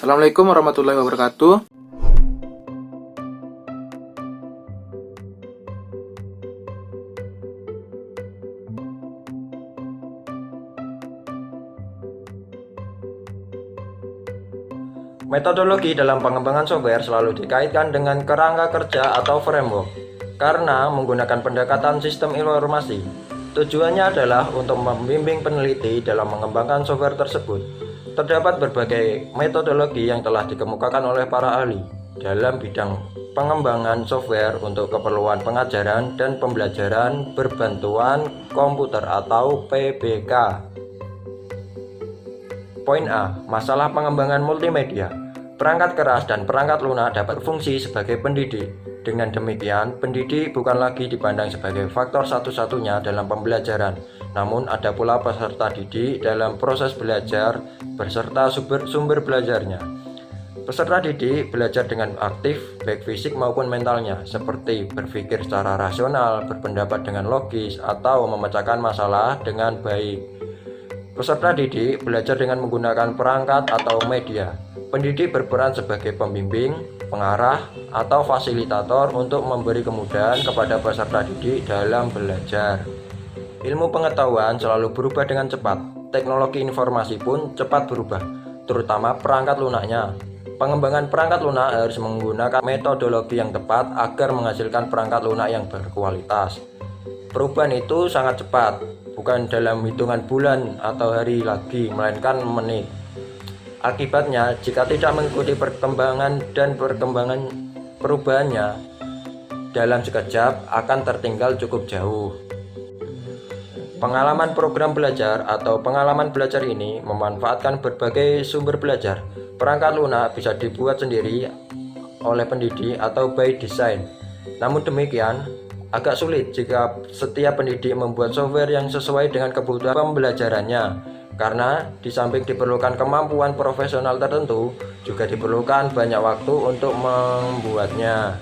Assalamualaikum warahmatullahi wabarakatuh. Metodologi dalam pengembangan software selalu dikaitkan dengan kerangka kerja atau framework karena menggunakan pendekatan sistem informasi. Tujuannya adalah untuk membimbing peneliti dalam mengembangkan software tersebut. Terdapat berbagai metodologi yang telah dikemukakan oleh para ahli dalam bidang pengembangan software untuk keperluan pengajaran dan pembelajaran berbantuan komputer atau PBK. Poin A. Masalah pengembangan multimedia. Perangkat keras dan perangkat lunak dapat berfungsi sebagai pendidik. Dengan demikian, pendidik bukan lagi dipandang sebagai faktor satu-satunya dalam pembelajaran, namun ada pula peserta didik dalam proses belajar beserta sumber belajarnya. Peserta didik belajar dengan aktif, baik fisik maupun mentalnya, seperti berpikir secara rasional, berpendapat dengan logis, atau memecahkan masalah dengan baik. Peserta didik belajar dengan menggunakan perangkat atau media. Pendidik berperan sebagai pembimbing, pengarah, atau fasilitator untuk memberi kemudahan kepada peserta didik dalam belajar. Ilmu pengetahuan selalu berubah dengan cepat. Teknologi informasi pun cepat berubah, terutama perangkat lunaknya. Pengembangan perangkat lunak harus menggunakan metodologi yang tepat agar menghasilkan perangkat lunak yang berkualitas. Perubahan itu sangat cepat, bukan dalam hitungan bulan atau hari lagi, melainkan menit. Akibatnya, jika tidak mengikuti perkembangan dan perubahannya dalam sekejap, akan tertinggal cukup jauh. Pengalaman program belajar atau pengalaman belajar ini memanfaatkan berbagai sumber belajar. Perangkat lunak bisa dibuat sendiri oleh pendidik atau by design. Namun demikian, agak sulit jika setiap pendidik membuat software yang sesuai dengan kebutuhan pembelajarannya. Karena di samping diperlukan kemampuan profesional tertentu, juga diperlukan banyak waktu untuk membuatnya.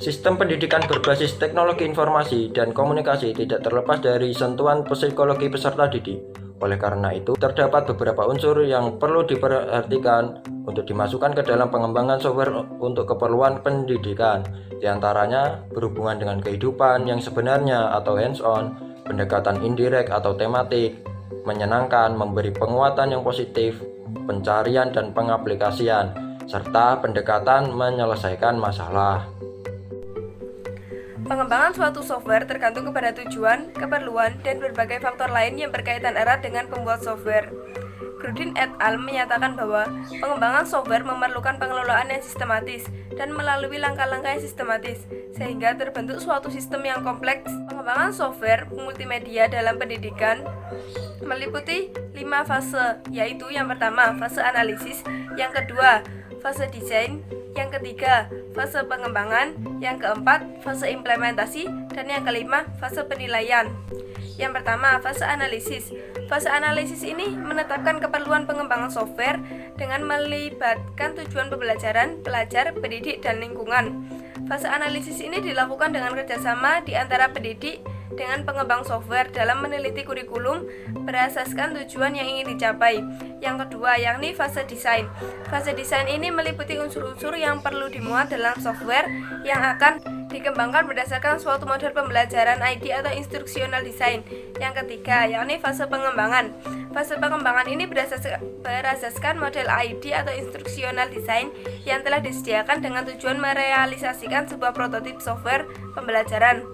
Sistem pendidikan berbasis teknologi informasi dan komunikasi tidak terlepas dari sentuhan psikologi peserta didik. Oleh karena itu, terdapat beberapa unsur yang perlu diperhatikan untuk dimasukkan ke dalam pengembangan software untuk keperluan pendidikan. Di antaranya berhubungan dengan kehidupan yang sebenarnya atau hands-on, pendekatan indirect atau tematik, menyenangkan, memberi penguatan yang positif, pencarian dan pengaplikasian, serta pendekatan menyelesaikan masalah. Pengembangan suatu software tergantung kepada tujuan, keperluan, dan berbagai faktor lain yang berkaitan erat dengan pembuat software. Grudin et al. Menyatakan bahwa pengembangan software memerlukan pengelolaan yang sistematis dan melalui langkah-langkah yang sistematis, sehingga terbentuk suatu sistem yang kompleks. Pengembangan software multimedia dalam pendidikan meliputi 5 fase, yaitu yang pertama, fase analisis, yang kedua, fase desain, yang ketiga, fase pengembangan, yang keempat, fase implementasi, dan yang kelima, fase penilaian. Yang pertama, fase analisis. Fase analisis ini menetapkan keperluan pengembangan software dengan melibatkan tujuan pembelajaran, pelajar, pendidik, dan lingkungan. Fase analisis ini dilakukan dengan kerjasama di antara pendidik dengan pengembang software dalam meneliti kurikulum berasaskan tujuan yang ingin dicapai. Yang kedua, yakni fase desain. Fase desain ini meliputi unsur-unsur yang perlu dimuat dalam software yang akan dikembangkan berdasarkan suatu model pembelajaran ID atau instructional design. Yang ketiga, yakni fase pengembangan. Fase pengembangan ini berasaskan model ID atau instructional design yang telah disediakan dengan tujuan merealisasikan sebuah prototip software pembelajaran.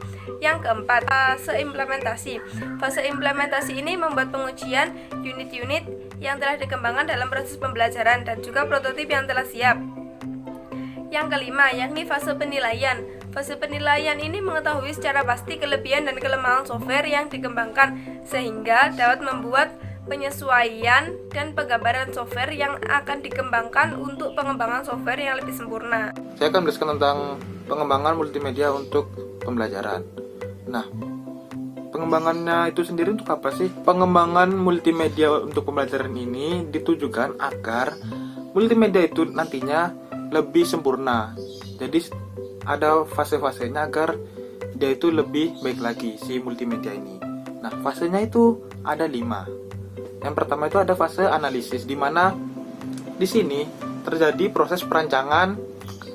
Yang keempat, fase implementasi. Fase implementasi ini membuat pengujian unit-unit yang telah dikembangkan dalam proses pembelajaran dan juga prototip yang telah siap. Yang kelima, yakni fase penilaian. Fase penilaian ini mengetahui secara pasti kelebihan dan kelemahan software yang dikembangkan sehingga dapat membuat penyesuaian dan penggambaran software yang akan dikembangkan untuk pengembangan software yang lebih sempurna. Saya akan menjelaskan tentang pengembangan multimedia untuk pembelajaran. Nah, pengembangannya itu sendiri untuk apa sih? Pengembangan multimedia untuk pembelajaran ini ditujukan agar multimedia itu nantinya lebih sempurna. Jadi ada fase-fasenya agar dia itu lebih baik lagi si multimedia ini. Nah, fasenya itu ada 5. Yang pertama itu ada fase analisis, di mana di sini terjadi proses perancangan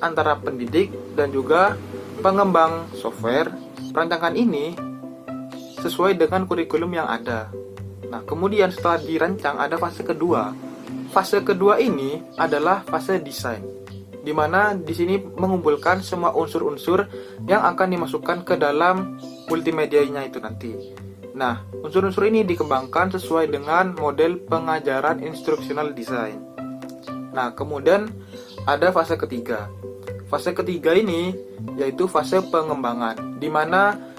antara pendidik dan juga pengembang software. Perancangan ini sesuai dengan kurikulum yang ada. Nah, kemudian setelah dirancang ada fase kedua. Fase kedua ini adalah fase desain, di mana di sini mengumpulkan semua unsur-unsur yang akan dimasukkan ke dalam multimedianya itu nanti. Nah, unsur-unsur ini dikembangkan sesuai dengan model pengajaran instructional design. Nah, kemudian ada fase ketiga. Fase ketiga ini yaitu fase pengembangan, di mana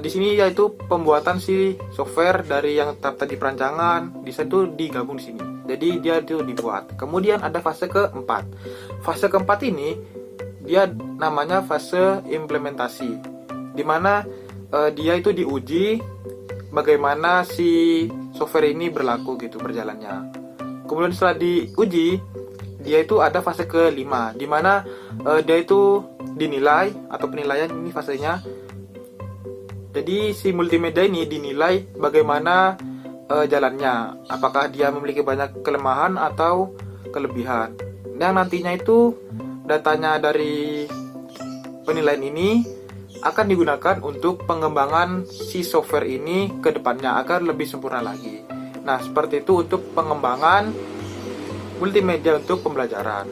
di sini yaitu pembuatan si software dari yang tadi perancangan, desain itu digabung di sini. Jadi dia itu dibuat. Kemudian ada fase keempat. Fase keempat ini dia namanya fase implementasi, di mana dia itu diuji bagaimana si software ini berlaku gitu berjalannya. Kemudian setelah diuji, dia itu ada fase kelima, di mana dia itu dinilai atau penilaian ini fasenya. Jadi si multimedia ini dinilai bagaimana jalannya, apakah dia memiliki banyak kelemahan atau kelebihan. Dan nantinya itu datanya dari penilaian ini akan digunakan untuk pengembangan si software ini ke depannya agar lebih sempurna lagi. Nah, seperti itu untuk pengembangan multimedia untuk pembelajaran.